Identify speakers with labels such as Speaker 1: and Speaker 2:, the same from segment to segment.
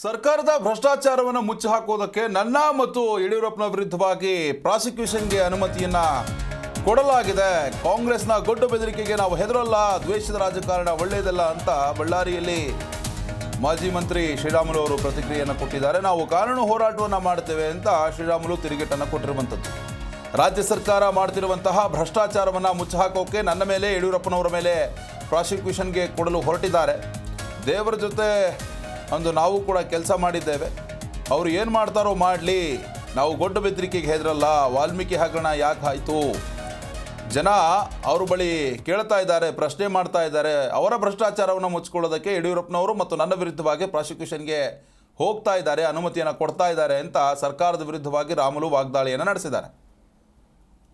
Speaker 1: ಸರ್ಕಾರದ ಭ್ರಷ್ಟಾಚಾರವನ್ನು ಮುಚ್ಚಿ ಹಾಕುವುದಕ್ಕೆ ನನ್ನ ಮತ್ತು ಯಡಿಯೂರಪ್ಪನ ವಿರುದ್ಧವಾಗಿ ಪ್ರಾಸಿಕ್ಯೂಷನ್ಗೆ ಅನುಮತಿಯನ್ನ ಕೊಡಲಾಗಿದೆ. ಕಾಂಗ್ರೆಸ್ನ ಗೊಡ್ಡು ಬೆದರಿಕೆಗೆ ನಾವು ಹೆದರಲ್ಲ, ದ್ವೇಷದ ರಾಜಕಾರಣ ಒಳ್ಳೆಯದಲ್ಲ ಅಂತ ಬಳ್ಳಾರಿಯಲ್ಲಿ ಮಾಜಿ ಮಂತ್ರಿ ಶ್ರೀರಾಮುಲು ಅವರು ಪ್ರತಿಕ್ರಿಯೆಯನ್ನು ಕೊಟ್ಟಿದ್ದಾರೆ. ನಾವು ಕಾನೂನು ಹೋರಾಟವನ್ನು ಮಾಡ್ತೇವೆ ಅಂತ ಶ್ರೀರಾಮುಲು ತಿರುಗೇಟನ್ನು ಕೊಟ್ಟಿರುವಂಥದ್ದು. ರಾಜ್ಯ ಸರ್ಕಾರ ಮಾಡ್ತಿರುವಂತಹ ಭ್ರಷ್ಟಾಚಾರವನ್ನು ಮುಚ್ಚಿ ಹಾಕೋಕೆ ನನ್ನ ಮೇಲೆ, ಯಡಿಯೂರಪ್ಪನವರ ಮೇಲೆ ಪ್ರಾಸಿಕ್ಯೂಷನ್ಗೆ ಕೊಡಲು ಹೊರಟಿದ್ದಾರೆ. ದೇವರ ಜೊತೆ ಅಂದು ನಾವು ಕೂಡ ಕೆಲಸ ಮಾಡಿದ್ದೇವೆ. ಅವರು ಏನು ಮಾಡ್ತಾರೋ ಮಾಡಲಿ, ನಾವು ಗೊಡ್ಡು ಬೆದರಿಕೆಗೆ ಹೆದರಲ್ಲ. ವಾಲ್ಮೀಕಿ ಹಗರಣ ಯಾಕೆ ಆಯಿತು, ಜನ ಅವ್ರ ಬಳಿ ಕೇಳ್ತಾ ಇದ್ದಾರೆ, ಪ್ರಶ್ನೆ ಮಾಡ್ತಾ ಇದ್ದಾರೆ. ಅವರ ಭ್ರಷ್ಟಾಚಾರವನ್ನು ಮುಚ್ಚಿಕೊಳ್ಳೋದಕ್ಕೆ ಯಡಿಯೂರಪ್ಪನವರು ಮತ್ತು ನನ್ನ ವಿರುದ್ಧವಾಗಿ ಪ್ರಾಸಿಕ್ಯೂಷನ್ಗೆ ಹೋಗ್ತಾ ಇದ್ದಾರೆ, ಅನುಮತಿಯನ್ನು ಕೊಡ್ತಾ ಇದ್ದಾರೆ ಅಂತ ಸರ್ಕಾರದ ವಿರುದ್ಧವಾಗಿ ರಾಮುಲು ವಾಗ್ದಾಳಿಯನ್ನು ನಡೆಸಿದ್ದಾರೆ.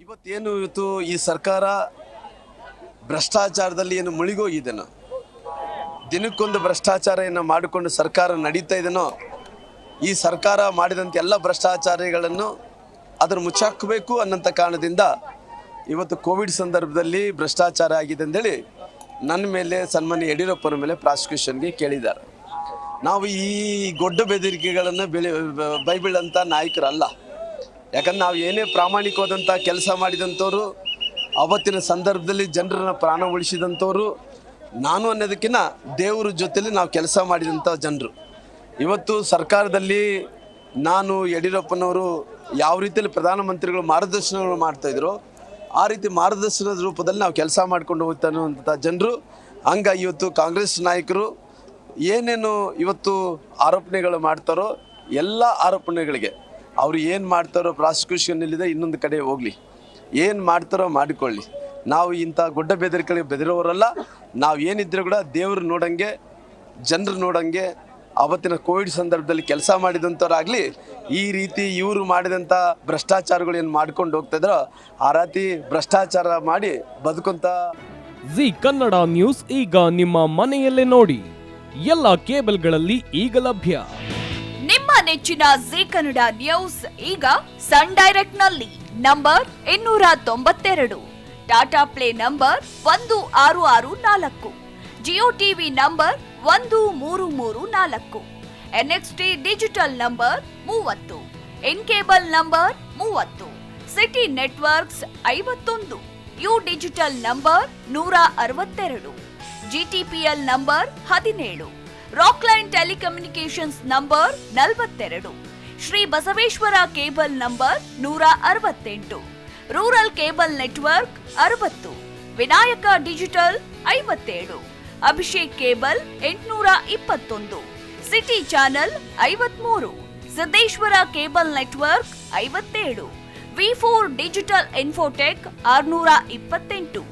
Speaker 2: ಇವತ್ತು ಈ ಸರ್ಕಾರ ಭ್ರಷ್ಟಾಚಾರದಲ್ಲಿ ಏನು ಮುಳುಗೋಗಿದೆನೋ, ದಿನಕ್ಕೊಂದು ಭ್ರಷ್ಟಾಚಾರ ಮಾಡಿಕೊಂಡು ಸರ್ಕಾರ ನಡೀತಾ ಇದೆನೋ, ಈ ಸರ್ಕಾರ ಮಾಡಿದಂಥ ಎಲ್ಲ ಭ್ರಷ್ಟಾಚಾರಗಳನ್ನು ಅದನ್ನು ಮುಚ್ಚಾಕಬೇಕು ಅನ್ನೋಂಥ ಕಾರಣದಿಂದ ಇವತ್ತು ಕೋವಿಡ್ ಸಂದರ್ಭದಲ್ಲಿ ಭ್ರಷ್ಟಾಚಾರ ಆಗಿದೆ ಅಂದೇಳಿ ನನ್ನ ಮೇಲೆ, ಸನ್ಮಾನ್ಯ ಯಡಿಯೂರಪ್ಪನ ಮೇಲೆ ಪ್ರಾಸಿಕ್ಯೂಷನ್ಗೆ ಕೇಳಿದ್ದಾರೆ. ನಾವು ಈ ಗೊಡ್ಡ ಬೆದರಿಕೆಗಳನ್ನು ಬೈಬೀಳಂಥ ನಾಯಕರಲ್ಲ. ಯಾಕಂದ್ರೆ ನಾವು ಏನೇ ಪ್ರಾಮಾಣಿಕವಾದಂಥ ಕೆಲಸ ಮಾಡಿದಂಥವ್ರು, ಅವತ್ತಿನ ಸಂದರ್ಭದಲ್ಲಿ ಜನರನ್ನ ಪ್ರಾಣ ಉಳಿಸಿದಂಥವ್ರು, ನಾನು ಅನ್ನೋದಕ್ಕಿಂತ ದೇವರ ಜೊತೆಲಿ ನಾವು ಕೆಲಸ ಮಾಡಿದಂಥ ಜನರು. ಇವತ್ತು ಸರ್ಕಾರದಲ್ಲಿ ನಾನು, ಯಡಿಯೂರಪ್ಪನವರು ಯಾವ ರೀತಿಯಲ್ಲಿ ಪ್ರಧಾನಮಂತ್ರಿಗಳು ಮಾರ್ಗದರ್ಶನಗಳು ಮಾಡ್ತಾಯಿದ್ರು, ಆ ರೀತಿ ಮಾರ್ಗದರ್ಶನದ ರೂಪದಲ್ಲಿ ನಾವು ಕೆಲಸ ಮಾಡ್ಕೊಂಡು ಹೋಗ್ತಾ ಅನ್ನುವಂಥ ಜನರು. ಹಂಗಾಗಿ ಇವತ್ತು ಕಾಂಗ್ರೆಸ್ ನಾಯಕರು ಏನೇನು ಇವತ್ತು ಆರೋಪಣೆಗಳು ಮಾಡ್ತಾರೋ, ಎಲ್ಲ ಆರೋಪಣೆಗಳಿಗೆ ಅವರು ಏನು ಮಾಡ್ತಾರೋ ಪ್ರಾಸಿಕ್ಯೂಷನ್ನಲ್ಲಿದೆ, ಇನ್ನೊಂದು ಕಡೆ ಹೋಗಲಿ, ಏನು ಮಾಡ್ತಾರೋ ಮಾಡಿಕೊಳ್ಳಿ. ನಾವು ಇಂಥ ಗುಡ್ಡ ಬೆದರಿಕೆಗಳಿಗೆ ಬೆದರೋರಲ್ಲ. ನಾವು ಏನಿದ್ರೂ ಕೂಡ ದೇವರು ನೋಡಂಗೆ, ಜನರು ನೋಡಂಗೆ, ಅವತ್ತಿನ ಕೋವಿಡ್ ಸಂದರ್ಭದಲ್ಲಿ ಕೆಲಸ ಮಾಡಿದಂಥವ್ರಾಗಲಿ, ಈ ರೀತಿ ಇವರು ಮಾಡಿದಂಥ ಭ್ರಷ್ಟಾಚಾರಗಳು ಏನು ಮಾಡ್ಕೊಂಡು ಹೋಗ್ತಾಯಿದ್ರೋ ಆ ರೀತಿ ಭ್ರಷ್ಟಾಚಾರ ಮಾಡಿ ಬದುಕುವಂಥ
Speaker 3: ಜಿ ಕನ್ನಡ ನ್ಯೂಸ್ ಈಗ ನಿಮ್ಮ ಮನೆಯಲ್ಲೇ ನೋಡಿ. ಎಲ್ಲ ಕೇಬಲ್ಗಳಲ್ಲಿ ಈಗ ಲಭ್ಯ.
Speaker 4: ನಿಮ್ಮ ನೆಚ್ಚಿನ ಜಿ ಕನ್ನಡ ನ್ಯೂಸ್ ಈಗ ಸನ್ ಡೈರೆಕ್ಟ್ ನಲ್ಲಿ number 292, Tata play number 1664, Jio TV number 1334, NXT digital number 30, in cable number 30, Siti networks 51, U digital number 162, GTPL number 17, Rockline telecommunications number 42, Shri Basaveshwara cable number 168, rural cable network 60, Vinayaka digital 57, Abhishek cable 821, city channel 53, Siddeshwara cable network 57, ವಿ4 digital infotech 628,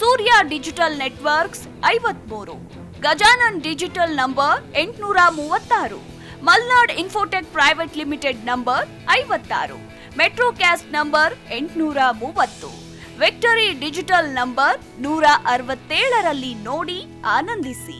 Speaker 4: Surya digital networks 53, Gajanan digital number 836, Malnad infotech private limited number 56, metrocast number 830, victory digital number 167ರಲ್ಲಿ ನೋಡಿ ಆನಂದಿಸಿ.